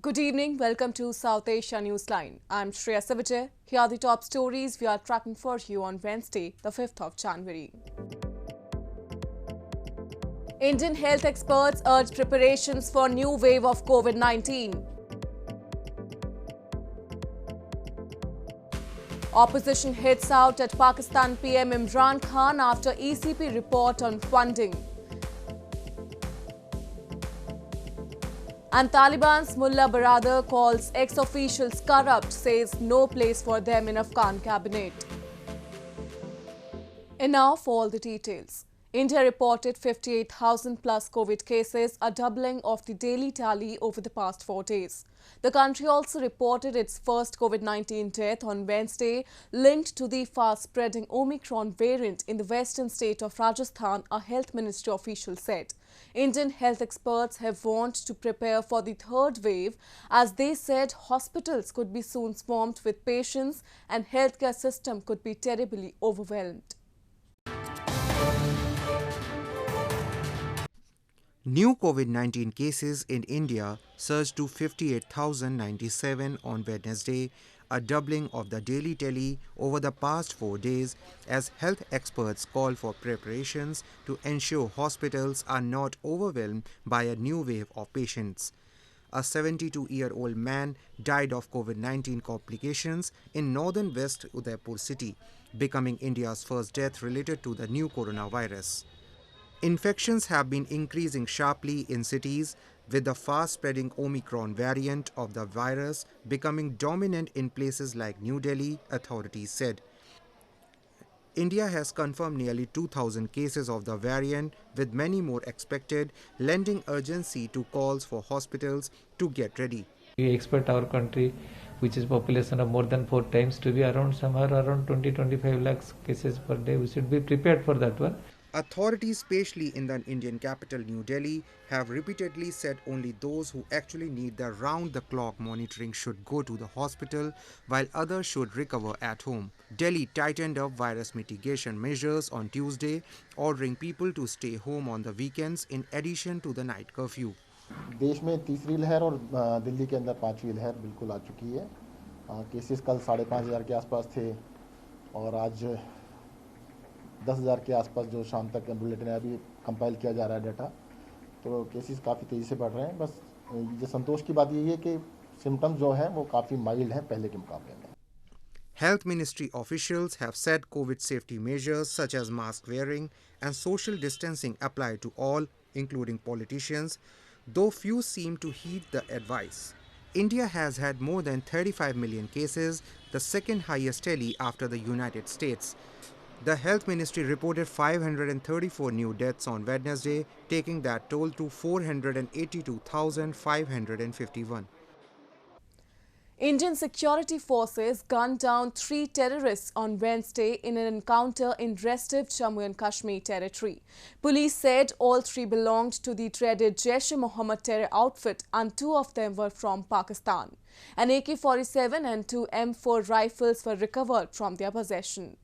Good evening. Welcome to South Asia Newsline. I'm Shreya Savijay. Here are the top stories we are tracking for you on Wednesday, the 5th of January. Indian health experts urge preparations for new wave of COVID-19. Opposition hits out at Pakistan PM Imran Khan after ECP report on funding. And Taliban's Mullah Baradar calls ex-officials corrupt, says no place for them in Afghan Cabinet. And now for all the details. India reported 58,000 plus COVID cases, a doubling of the daily tally over the past 4 days. The country also reported its first COVID-19 death on Wednesday, linked to the fast-spreading Omicron variant in the western state of Rajasthan, a health ministry official said. Indian health experts have warned to prepare for the third wave, as they said hospitals could be soon swarmed with patients and healthcare system could be terribly overwhelmed. New COVID-19 cases in India surged to 58,097 on Wednesday, a doubling of the daily tally over the past 4 days, as health experts call for preparations to ensure hospitals are not overwhelmed by a new wave of patients. A 72-year-old man died of COVID-19 complications in northern West Udaipur city, becoming India's first death related to the new coronavirus. Infections have been increasing sharply in cities, with the fast-spreading Omicron variant of the virus becoming dominant in places like New Delhi, authorities said. India has confirmed nearly 2,000 cases of the variant, with many more expected, lending urgency to calls for hospitals to get ready. We expect our country, which is population of more than 4 times, to be somewhere around 20-25 lakhs cases per day. We should be prepared for that one. Authorities, especially in the Indian capital New Delhi, have repeatedly said only those who actually need the round-the-clock monitoring should go to the hospital, while others should recover at home. Delhi tightened up virus mitigation measures on Tuesday, ordering people to stay home on the weekends in addition to the night curfew. देश में तीसरी लहर और दिल्ली के अंदर पांचवी लहर बिल्कुल आ चुकी है। केसेस कल 5,500 के आसपास थे और आज 10,000 के आसपास जो शाम तक बुलेटिन है, अभी कंपाइल किया जा रहा है डाटा, तो केसेस काफ़ी तेज़ी से बढ़ रहे हैं। बस ये संतोष की बात यही है कि सिम्टम्स जो हैं वो काफ़ी माइल्ड हैं पहले के मुकाबले में। Health Ministry officials have said COVID safety measures such as mask wearing and social distancing apply to all, including politicians, though few seem to heed the advice. India has had more than 35 million cases, the second highest tally after the United States. The Health Ministry reported 534 new deaths on Wednesday, taking that toll to 482,551. Indian security forces gunned down 3 terrorists on Wednesday in an encounter in restive Jammu and Kashmir territory. Police said all 3 belonged to the dreaded Jaish-e-Mohammad terror outfit and 2 of them were from Pakistan. An AK-47 and 2 M4 rifles were recovered from their possession.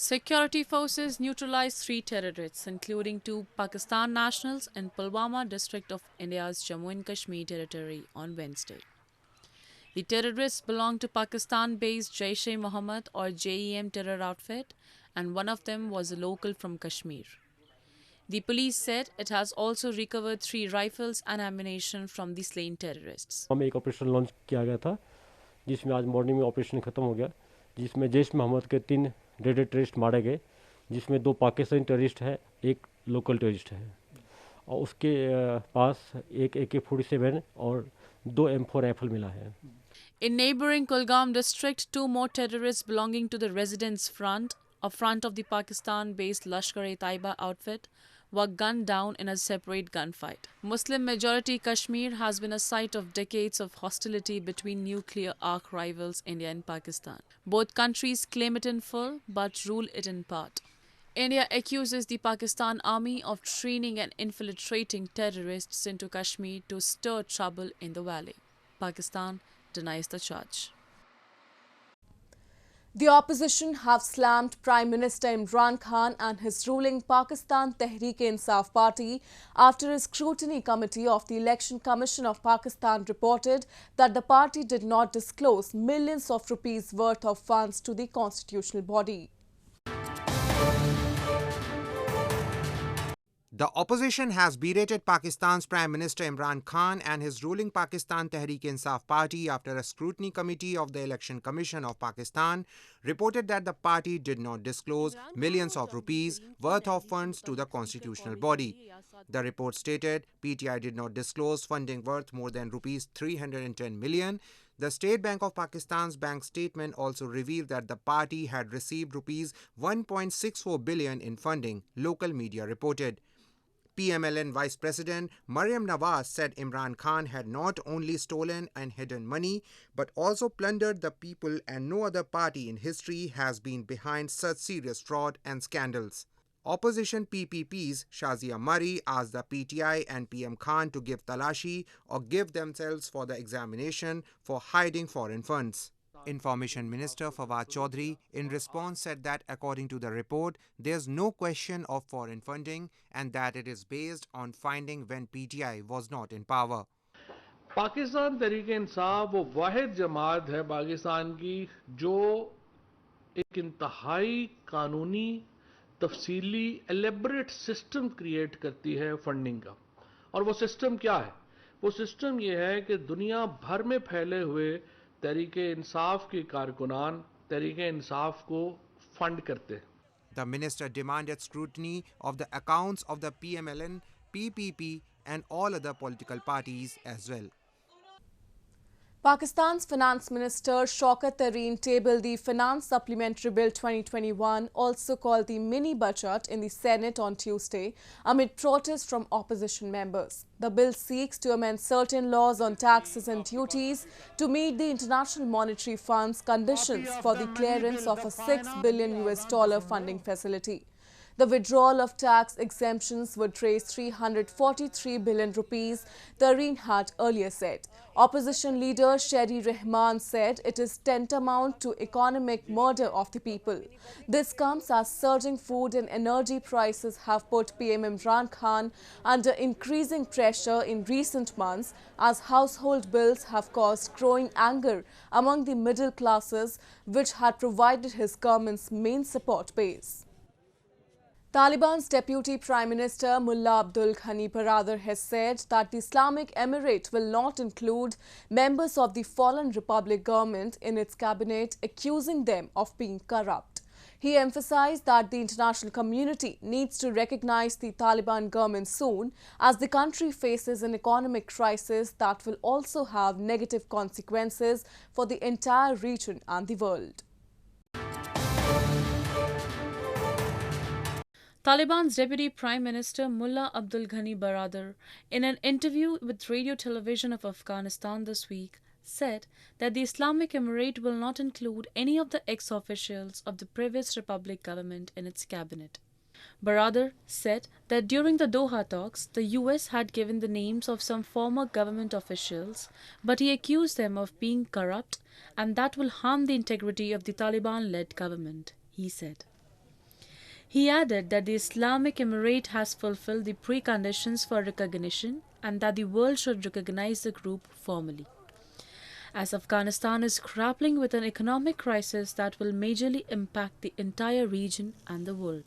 Security forces neutralized 3 terrorists, including 2 Pakistan nationals in Pulwama district of India's Jammu and Kashmir territory on Wednesday. The terrorists belonged to Pakistan-based Jaish-e-Mohammad or JEM terror outfit, and one of them was a local from Kashmir. The police said it has also recovered 3 rifles and ammunition from the slain terrorists. हम एक operation launch किया गया था, जिसमें आज morning में operation खत्म हो गया, जिसमें जैश-ए-मोहम्मद के 3 डेडेड टेररिस्ट मारे गए, जिसमें 2 पाकिस्तानी टेररिस्ट है, 1 लोकल टेररिस्ट है, और उसके पास एक AK-47 और 2 M4 राइफल मिला है. In neighboring Kulgam district, 2 more terrorists belonging to the Residence Front, a front of the Pakistan-based Lashkar-e-Taiba outfit, were gunned down in a separate gunfight. Muslim-majority Kashmir has been a site of decades of hostility between nuclear arc rivals India and Pakistan. Both countries claim it in full but rule it in part. India accuses the Pakistan army of training and infiltrating terrorists into Kashmir to stir trouble in the valley. Pakistan denies the charge. The opposition have slammed Prime Minister Imran Khan and his ruling Pakistan Tehreek-i-Insaf party after a scrutiny committee of the Election Commission of Pakistan reported that the party did not disclose millions of rupees worth of funds to the constitutional body. The opposition has berated Pakistan's Prime Minister Imran Khan and his ruling Pakistan Tehreek-i-Insaf party after a scrutiny committee of the Election Commission of Pakistan reported that the party did not disclose millions of rupees worth of funds to the constitutional body. The report stated PTI did not disclose funding worth more than rupees 310 million. The State Bank of Pakistan's bank statement also revealed that the party had received rupees 1.64 billion in funding, local media reported. PMLN Vice President Maryam Nawaz said Imran Khan had not only stolen and hidden money but also plundered the people, and no other party in history has been behind such serious fraud and scandals. Opposition PPP's Shazia Murray asked the PTI and PM Khan to give talashi or give themselves for the examination for hiding foreign funds. Information Minister Fawad Chaudhry in response said that according to the report, there's no question of foreign funding and that it is based on finding when PTI was not in power. Pakistan Tehreek-e-Insaf वो वाहिद जमात है पाकिस्तान की जो एक इंतहाई कानूनी तफसीली elaborate system create करती है फंडिंग का। और वो सिस्टम क्या है? वो सिस्टम ये है कि दुनिया भर में फैले हुए तहरीक-ए-इंसाफ के कारकुनान तहरीक-ए-इंसाफ को फंड करते हैं। The minister demanded scrutiny of the accounts of the PMLN, PPP and all other political parties as well. Pakistan's Finance Minister Shaukat Tareen tabled the Finance Supplementary Bill 2021, also called the Mini Budget, in the Senate on Tuesday amid protests from opposition members. The bill seeks to amend certain laws on taxes and duties to meet the International Monetary Fund's conditions for the clearance of a $6 billion funding facility. The withdrawal of tax exemptions would raise 343 billion rupees, Tareen had earlier said. Opposition leader Sherry Rahman said it is tantamount to economic murder of the people. This comes as surging food and energy prices have put PM Imran Khan under increasing pressure in recent months, as household bills have caused growing anger among the middle classes, which had provided his government's main support base. Taliban's Deputy Prime Minister Mullah Baradar has said that the Islamic Emirate will not include members of the fallen Republic government in its cabinet, accusing them of being corrupt. He emphasized that the international community needs to recognize the Taliban government soon, as the country faces an economic crisis that will also have negative consequences for the entire region and the world. Taliban's Deputy Prime Minister Mullah Baradar, in an interview with Radio Television of Afghanistan this week, said that the Islamic Emirate will not include any of the ex-officials of the previous Republic government in its cabinet. Baradar said that during the Doha talks, the US had given the names of some former government officials, but he accused them of being corrupt, and that will harm the integrity of the Taliban-led government, he said. He added that the Islamic Emirate has fulfilled the preconditions for recognition and that the world should recognize the group formally. As Afghanistan is grappling with an economic crisis that will majorly impact the entire region and the world.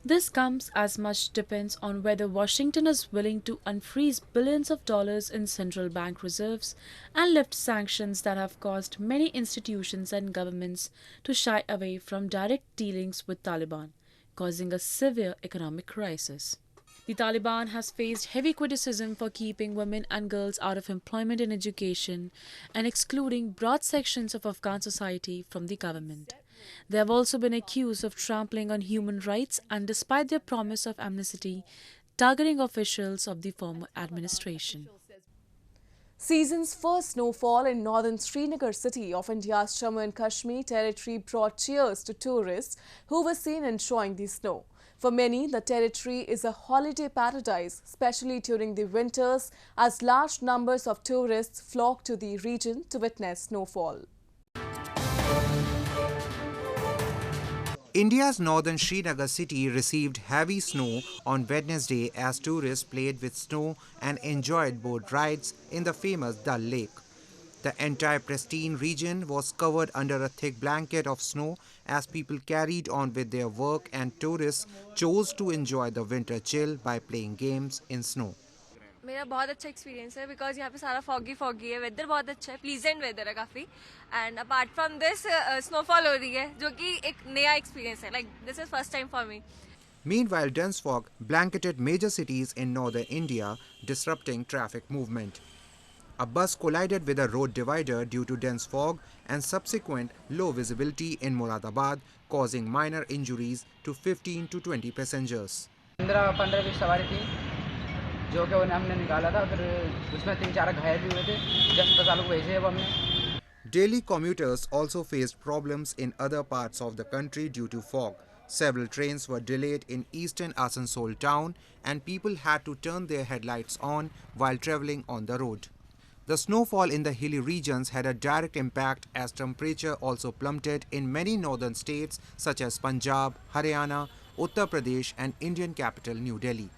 This comes as much depends on whether Washington is willing to unfreeze billions of dollars in central bank reserves and lift sanctions that have caused many institutions and governments to shy away from direct dealings with Taliban, causing a severe economic crisis. The Taliban has faced heavy criticism for keeping women and girls out of employment and education and excluding broad sections of Afghan society from the government. They have also been accused of trampling on human rights and, despite their promise of amnesty, targeting officials of the former administration. Season's first snowfall in northern Srinagar city of India's Jammu and Kashmir territory brought cheers to tourists who were seen enjoying the snow. For many, the territory is a holiday paradise, especially during the winters, as large numbers of tourists flock to the region to witness snowfall. India's northern Srinagar city received heavy snow on Wednesday as tourists played with snow and enjoyed boat rides in the famous Dal Lake. The entire pristine region was covered under a thick blanket of snow as people carried on with their work and tourists chose to enjoy the winter chill by playing games in snow. मेरा बहुत अच्छा experience है because यहाँ पे सारा foggy है weather बहुत अच्छा है प्लीजेंट वेदर है काफ़ी and apart from this snowfall हो रही है जो कि एक नया एक्सपीरियंस है like this is first time for me. Meanwhile, dense fog blanketed major cities in northern India, disrupting traffic movement. A bus collided with a road divider due to dense fog and subsequent low visibility in Moradabad, causing minor injuries to 15 to 20 passengers. 15-20 सवारी थी जो कि उन्हें हमने निकाला था फिर उसमें 3-4 घायल भी हुए थे 10 अस्पताल को भेजे अब हमने. Daily commuters also faced problems in other parts of the country due to fog. Several trains were delayed in eastern Asansol town and people had to turn their headlights on while travelling on the road. The snowfall in the hilly regions had a direct impact as temperature also plummeted in many northern states such as Punjab, Haryana, Uttar Pradesh and Indian capital New Delhi.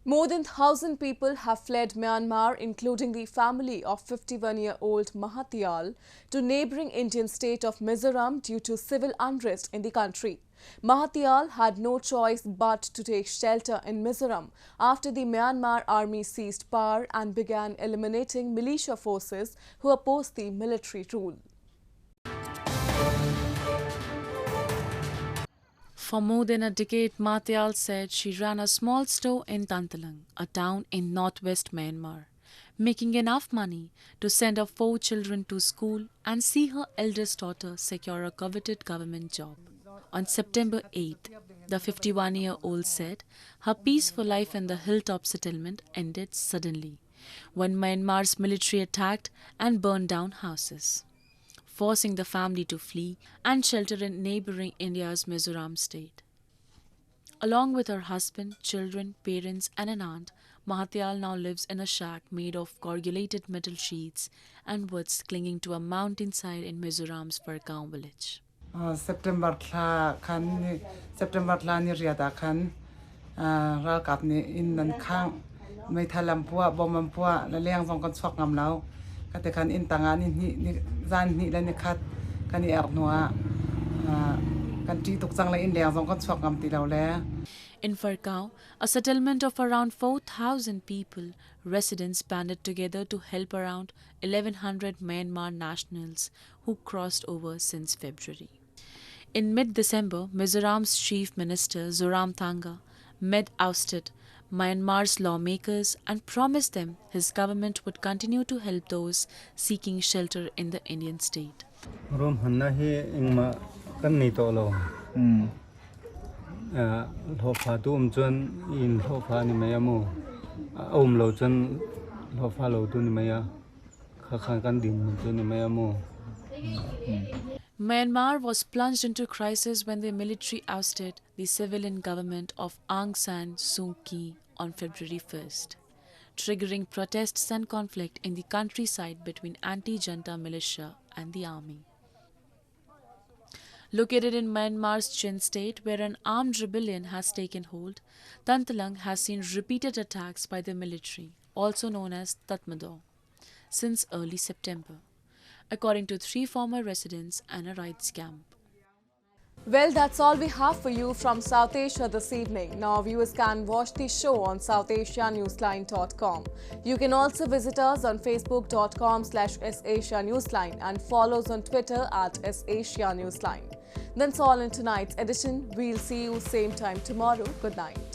More than 1,000 people have fled Myanmar, including the family of 51-year-old Mahathir, to neighbouring Indian state of Mizoram due to civil unrest in the country. Mahathir had no choice but to take shelter in Mizoram after the Myanmar army seized power and began eliminating militia forces who opposed the military rule. For more than a decade, Mahathir said she ran a small store in Tantalang, a town in northwest Myanmar, making enough money to send her 4 children to school and see her eldest daughter secure a coveted government job. On September 8th, the 51-year-old said her peaceful life in the hilltop settlement ended suddenly when Myanmar's military attacked and burned down houses, forcing the family to flee and shelter in neighbouring India's Mizoram state. Along with her husband, children, parents and an aunt, Mahathir now lives in a shack made of corrugated metal sheets and woods clinging to a mountainside in Mizoram's Fargaon village. September ni riada khan ra kap ni in nan khang mai thalam puwa bomam puwa la leng jong kon sok ngam lau kate khan in tanga ni zan ni la ni khat kan i arnoa kan ti tuk chang la in leng jong kon sok ngam ti lau le. In Fargaon, a settlement of around 4,000 people, residents banded together to help around 1,100 Myanmar nationals who crossed over since February. In mid-December, Mizoram's Chief Minister Zoramthanga ousted Myanmar's lawmakers and promised them his government would continue to help those seeking shelter in the Indian state. Myanmar was plunged into crisis when the military ousted the civilian government of Aung San Suu Kyi on February 1st, triggering protests and conflict in the countryside between anti-junta militia and the army. Located in Myanmar's Chin state, where an armed rebellion has taken hold, Tantalang has seen repeated attacks by the military, also known as Tatmadaw, since early September, according to 3 former residents and a rights camp. Well, that's all we have for you from South Asia this evening. Now, viewers can watch the show on southasianewsline.com. You can also visit us on facebook.com/SAsiaNewsline and follow us on Twitter @SAsiaNewsline. That's all in tonight's edition. We'll see you same time tomorrow. Good night.